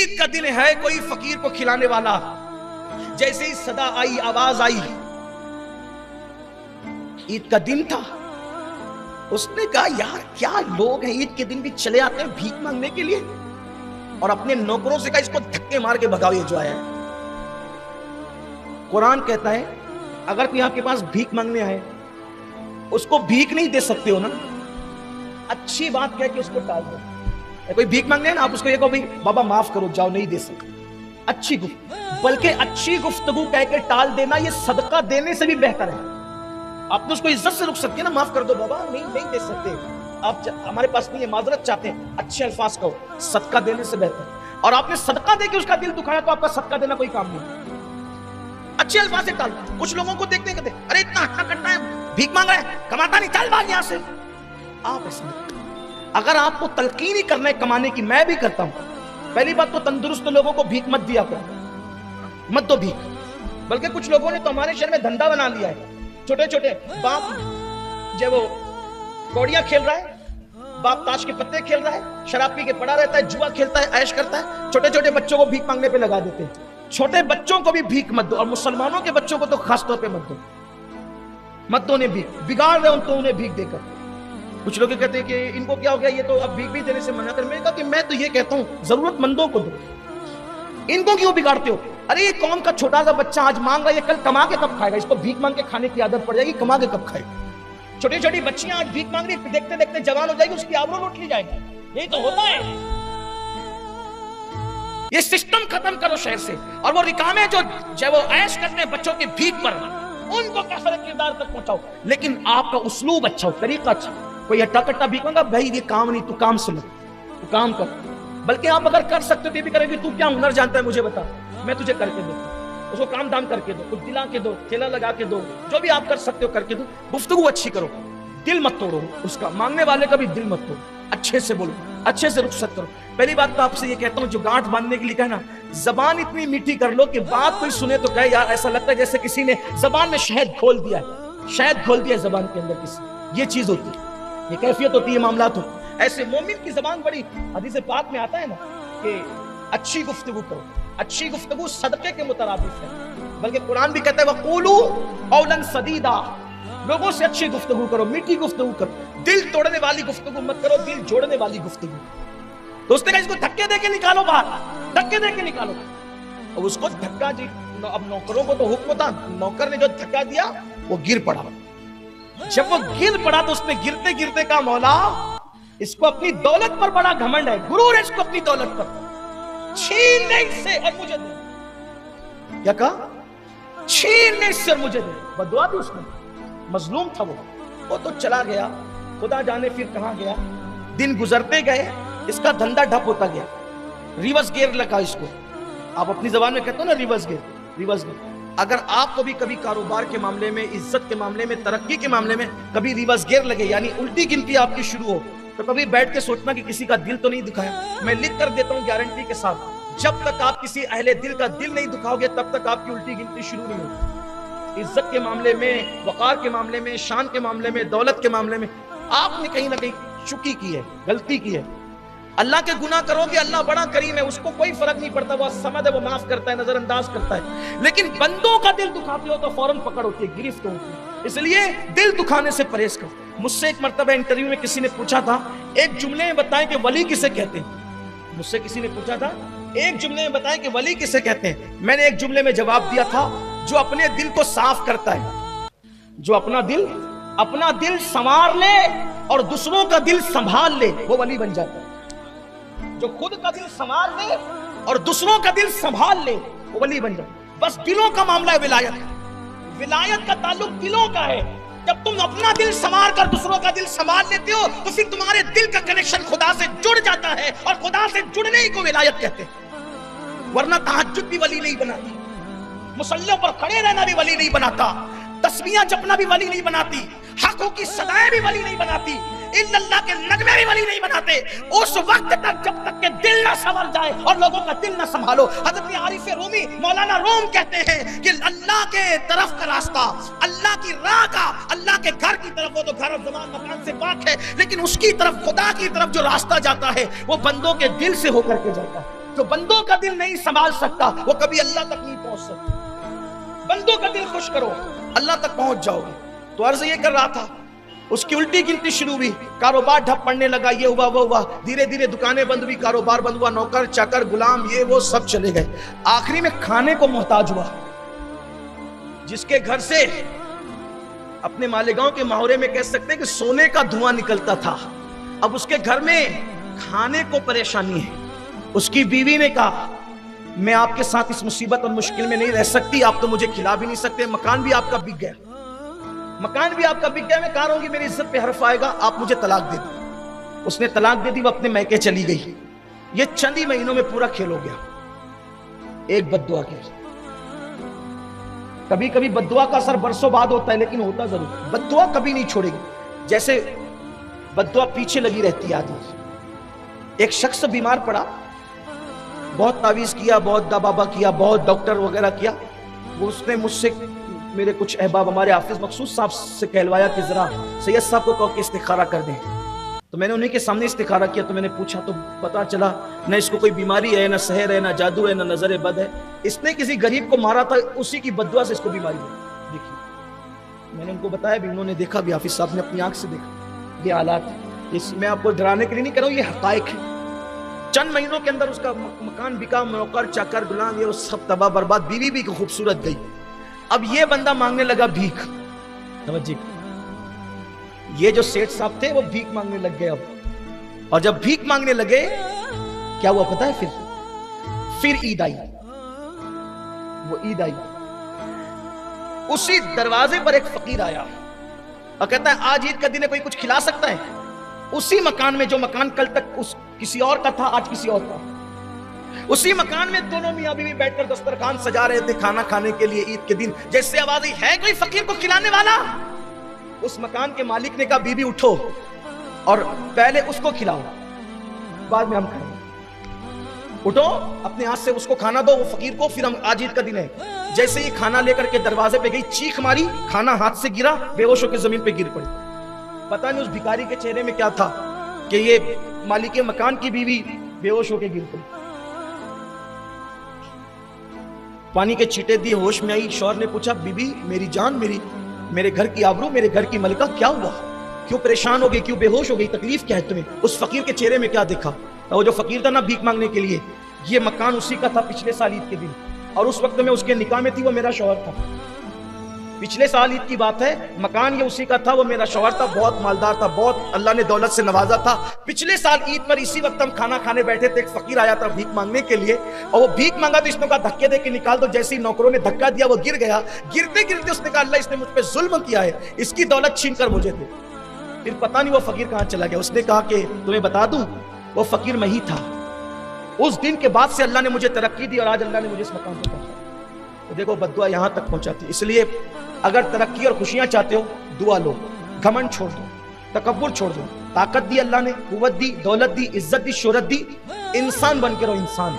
ईद का दिन है, कोई फकीर को खिलाने वाला। जैसे ही सदा आई, आवाज आई, ईद का दिन था, उसने कहा यार क्या लोग हैं ईद के दिन भी चले आते हैं भीख मांगने के लिए, और अपने नौकरों से कहा इसको धक्के मार के भगाओ ये जो आया है। कुरान कहता है अगर कोई आपके पास भीख मांगने आए, उसको भीख नहीं दे सकते हो ना, अच्छी बात कह के उसको टाल दो। कोई भीख मांगने ना, आप उसको ये कहो भाई बाबा माफ करो, जाओ नहीं दे सकते, अच्छी गुफ्तगू, बल्कि अच्छी गुफ्तगू कह के टाल देना ये सदका देने से भी बेहतर है। आपने उसको इज्जत से रुक सकते हैं ना, माफ कर दो बाबा, नहीं दे सकते, आप हमारे पास नहीं है, माजरत चाहते हैं, अच्छे अल्फाज कहो, सदका देने से बेहतर। और आपने सदका दे के उसका दिल दुखाया तो आपका सदका देना कोई काम नहीं, अच्छे अल्फाज से टाल। कुछ लोगों को देखते कहते अरे इतना हट्टा कट्टा है, भीख मांग रहा है, कमाता नहीं, चल भाग यहां से। आप ऐसा अगर आपको तलकीन ही करना है कमाने की, मैं भी करता हूं। पहली बात तो तंदुरुस्त लोगों को भीख मत दिया करो, मत दो भीख। बल्कि कुछ लोगों ने तो हमारे शहर में धंधा बना लिया है, छोटे छोटे बाप जब वो कौड़ियां खेल रहा है, बाप ताश के पत्ते खेल रहा है, शराब पी के पड़ा रहता है, जुआ खेलता है, ऐश करता है, छोटे छोटे बच्चों को भीख मांगने पे लगा देते हैं। छोटे बच्चों को भी भीख मत दो, और मुसलमानों के बच्चों को तो खास तौर पे मत दो उन्हें भीख, बिगाड़ रहे हो तो उन्हें भीख देकर। कुछ लोग कहते हैं कि इनको क्या हो गया, ये तो अब भीख भी देने से मना कर। मैंने कहा कि मैं तो ये कहता हूं जरूरतमंदों को दो, इनको क्यों बिगाड़ते हो? अरे ये कौम का छोटा सा बच्चा आज मांग रहा है, ये कल कमा के कब खाएगा? इसको भीख मांग के खाने की आदत पड़ जाएगी, कमा के कब खाएगा? छोटी छोटी बच्चियां आज भीख मांग रही, देखते देखते जवान हो जाएगी, उसकी आबरू लूट ली जाएगी। यही तो होता है। ये सिस्टम खत्म करो शहर से। और वो रिकामे जो वो ऐश करते हैं बच्चों के भीख पर, उनको कैसे किरदार तक पहुंचाओ, लेकिन आपका उसलूब अच्छा हो, तरीका अच्छा। कोई हट्टा कट्टा भीख मांगा, भाई ये काम नहीं, तू काम से लग, तू काम कर। बल्कि आप अगर कर सकते हो तो भी करेंगे, तू क्या हुनर जानता है मुझे बता, मैं तुझे करके देता। उसको काम दाम करके दो, कुछ दिला के दो, ठेला लगा के दो, जो भी आप कर सकते हो करके दो। गुफ्तगू अच्छी करो, दिल मत तोड़ो उसका, मांगने वाले का भी दिल मत तोड़ो, अच्छे से बोलो, अच्छे से रुखसत करो। पहली बात तो आपसे ये कहता हूं, जो गांठ बांधने के लिए कहे ना, जबान इतनी मीठी कर लो कि बात कोई सुने तो कहे यार ऐसा लगता है जैसे किसी ने जबान में शहद घोल दिया है, शहद घोल दिया जबान के अंदर किसी। ये चीज होती है, ये कैफियत होती है, मामलात हो ऐसे। मोमिन की जबान बड़ी, हदीस पाक में आता है ना कि अच्छी गुफ्तगू करो, अच्छी गुफ्तगू सदके के मुतरादिफ है। बल्कि कुरान भी कहता है वक़ूलू कौलन सदीदा, लोगों से अच्छी गुफ्तगू करो, मीठी गुफ्तगू करो, दिल तोड़ने वाली गुफ्तगू मत करो, दिल जोड़ने वाली गुफ्तगू। तो उसने कहा इसको धक्के दे के निकालो बाहर, धक्के दे के निकालो। और उसको धक्का जी, अब नौकरों को तो हुक्म था, नौकर ने जो धक्का दिया वो गिर पड़ा। जब वो गिर पड़ा तो उसने गिरते गिरते कहा मौला इसको अपनी दौलत पर बड़ा घमंड है, गुरूर है इसको अपनी दौलत पर, छीन ले इससे और मुझे दे। क्या कहा? छीन ले इससे और मुझे दे। बदुआ दी उसने, मजलूम था वो तो चला गया, खुदा जाने फिर कहां गया। दिन गुजरते गए, इसका धंधा ठप होता गया, रिवर्स गियर लगा इसको। आप अपनी जबान में कहते हो ना रिवर्स गियर, रिवर्स गियर। अगर आपको भी कभी कारोबार के मामले में, इज्जत के मामले में, तरक्की के मामले में कभी रिवर्स गियर लगे, यानी उल्टी गिनती आपकी शुरू हो, तो कभी बैठ के सोचना कि किसी का दिल तो नहीं दुखाया। मैं लिख कर देता हूं गारंटी के साथ, जब तक आप किसी अहले दिल का दिल नहीं दुखाओगे तब तक आपकी उल्टी गिनती शुरू नहीं होगी। इज्जत के मामले में, वकार के मामले में, शान के मामले में, दौलत के मामले में आपने कहीं ना कहीं चुकी की है, गलती की है। अल्लाह के गुनाह करोगे, अल्लाह बड़ा करीम है, उसको कोई फर्क नहीं पड़ता, वो समझ है, वो माफ करता है, नजरअंदाज करता है। लेकिन बंदों का दिल दुखाते हो तो फौरन पकड़ होती है, गिरफ्त होती है। इसलिए दिल दुखाने से परहेज करो। मुझसे एक मर्तबा इंटरव्यू में किसी ने पूछा था, एक जुमले में बताएं कि वली किसे कहते हैं। मुझसे किसी ने पूछा था, एक जुमले में बताएं कि वली किसे कहते हैं। मैंने एक जुमले में जवाब दिया था, जो अपने दिल को साफ करता है, जो अपना दिल संवार ले और दूसरों का दिल संभाल ले, वो वली बन जाता है। जो खुद का दिल संभाल ले और दूसरों का दिल संभाल ले, वो वली बन जाए। बस दिलों का मामला है विलायत। विलायत का ताल्लुक दिलों का है। जब तुम अपना दिल संभाल कर दूसरों का दिल संभाल लेते हो तो फिर तुम्हारे दिल का कनेक्शन खुदा से जुड़ जाता है, और खुदा से जुड़ने ही को विलायत कहते हैं। वरना तहज्जुद भी वली नहीं बनाती, मुसल्ले पर खड़े रहना भी वली नहीं बनाता, तस्बीहां जपना भी वली नहीं बनाती, हकों की सदाएं भी वली नहीं बनाती, इल्लल्लाह के नगमे भी वली नहीं बनाते। उस वक्त तक जब तक के दिल ना संभल जाए और लोगों का दिल ना संभालो। हज़रत आरिफ रूमी, मौलाना रूम कहते हैं कि अल्लाह के तरफ का रास्ता, अल्लाह की राह का, अल्लाह के घर की तरफ, वो तो घर और ज़बान मकान से पाक है, लेकिन उसकी तरफ, खुदा की तरफ जो रास्ता जाता है वो बंदों के दिल से होकर के जाता है। जो बंदों का दिल नहीं संभाल सकता वो कभी अल्लाह तक नहीं पहुंच सकता। बंदों का दिल खुश करो, अल्लाह तक पहुंच जाओगे। तो अर्ज ये कर रहा था, उसकी उल्टी गिनती शुरू हुई, कारोबार ठप पड़ने लगा, ये हुआ वो हुआ, धीरे धीरे दुकानें बंद हुई, कारोबार बंद हुआ, नौकर चाकर गुलाम ये वो सब चले गए, आखिरी में खाने को मोहताज हुआ। जिसके घर से अपने मालेगांव के मुहावरे में कह सकते हैं कि सोने का धुआं निकलता था, अब उसके घर में खाने को परेशानी है। उसकी बीवी ने कहा, मैं आपके साथ इस मुसीबत और मुश्किल में नहीं रह सकती, आप तो मुझे खिला भी नहीं सकते, मकान भी आपका बिक गया, मकान भी आपका बिक गया, मैं कह रहा हूं कि मेरी इज्जत पे हर्फ आएगा, आप मुझे तलाक दे दो। उसने तलाक दे दी, वो अपने मैके चली गई। ये चंद ही महीनों में पूरा खेल हो गया एक बद्दुआ के। कभी कभी बद्दुआ का असर बरसों बाद होता है, लेकिन होता जरूर। बद्दुआ कभी नहीं छोड़ेगी, जैसे बद्दुआ पीछे लगी रहती है आदमी। एक शख्स बीमार पड़ा, बहुत तावीज किया, बहुत दबाबा किया, बहुत डॉक्टर वगैरह किया। वो उसने मुझसे, मेरे कुछ अहबाब हमारे हाफिज मकसूद साहब से कहलवाया कि जरा सैयद साहब को कहो कि इस्तिखारा कर दें। तो मैंने उन्हीं के सामने इस्तिखारा किया। तो मैंने पूछा तो पता चला न इसको कोई बीमारी है, न सहर है, न जादू है, न नजर बद है, इसने किसी गरीब को मारा था, उसी की बद्दुआ से इसको बीमारी है। देखिए, मैंने उनको बताया भी, उन्होंने देखा भी, हाफिज साहब ने अपनी आंख से देखा। ये हालात, मैं आपको डराने के लिए नहीं कर रहा हूँ, ये हकायक है। चंद महीनों के अंदर उसका मकान बिका, नौकर चाकर गुलाम ये वो सब तबाह बर्बाद, बीवी भी खूबसूरत गई। अब ये बंदा मांगने लगा भीख। समझिए, ये जो सेठ साहब थे वो भीख मांगने लग गए अब। और जब भीख मांगने लगे, क्या हुआ पता है? फिर ईद आई। वो ईद आई, उसी दरवाजे पर एक फकीर आया और कहता है, आज ईद का दिन है, कोई कुछ खिला सकता है? उसी मकान में, जो मकान कल तक किसी और का था, आज किसी और का, उसी मकान में दोनों मियां बीवी बैठकर दस्तरखान सजा रहे थे खाना खाने के लिए ईद के दिन। जैसे आवाज आई, है कोई फकीर को खिलाने वाला? उस मकान के मालिक ने कहा, बीबी उठो और पहले उसको खिलाओ, बाद में हम खाएंगे। उठो, अपने हाथ से उसको खाना दो, वो फकीर को, फिर हम, आज ईद का दिन है। जैसे ही खाना लेकर के दरवाजे पे गई, चीख मारी, खाना हाथ से गिरा, बेहोश होकर जमीन पे गिर पड़ी। पता नहीं उस भिखारी के चेहरे में क्या था कि ये मालिक के मकान की बीवी बेहोश होकर गिर पड़ी। पानी के छींटे दिए, होश में आई। शौहर ने पूछा, बीबी मेरी जान, मेरे घर की आबरू, मेरे घर की मलिका, क्या हुआ? क्यों परेशान हो गई, क्यों बेहोश हो गई, तकलीफ क्या है तुम्हें? उस फकीर के चेहरे में क्या देखा? वो जो फकीर था ना भीख मांगने के लिए, ये मकान उसी का था पिछले साल ईद के दिन, और उस वक्त में उसके निकाह में थी, वो मेरा शौहर था। पिछले साल ईद की बात है, मकान ये उसी का था, वो मेरा शौहर था, बहुत मालदार था, बहुत अल्लाह ने दौलत से नवाजा था। पिछले साल ईद पर इसी वक्त हम खाना खाने बैठे थे, एक फकीर आया था भीख मांगने के लिए, और वो भीख मांगा तो इसने कहा धक्के दे के निकाल दो। जैसे ही नौकरों ने धक्का दिया, वो गिर गया। गिरते गिरते उसने कहा, अल्लाह इसने मुझ पे जुल्म किया है, इसकी दौलत छीन कर मुझे दे। फिर पता नहीं वो फकीर कहां चला गया। उसने कहा कि तुम्हें बता दूं, वो फकीर मैं ही था। उस दिन के बाद से अल्लाह ने मुझे तरक्की दी, और आज अल्लाह ने मुझे इस मकाम पर पहुंचाया। तो देखो, बद्दुआ यहां तक पहुंचाती। इसलिए अगर तरक्की और खुशियां चाहते हो, दुआ लो, घमंड छोड़ दो, तकब्बुर छोड़ दो। ताकत दी अल्लाह ने, कुव्वत दी, दौलत दी, इज्जत दी, शोहरत दी, इंसान बन के रहो, इंसान।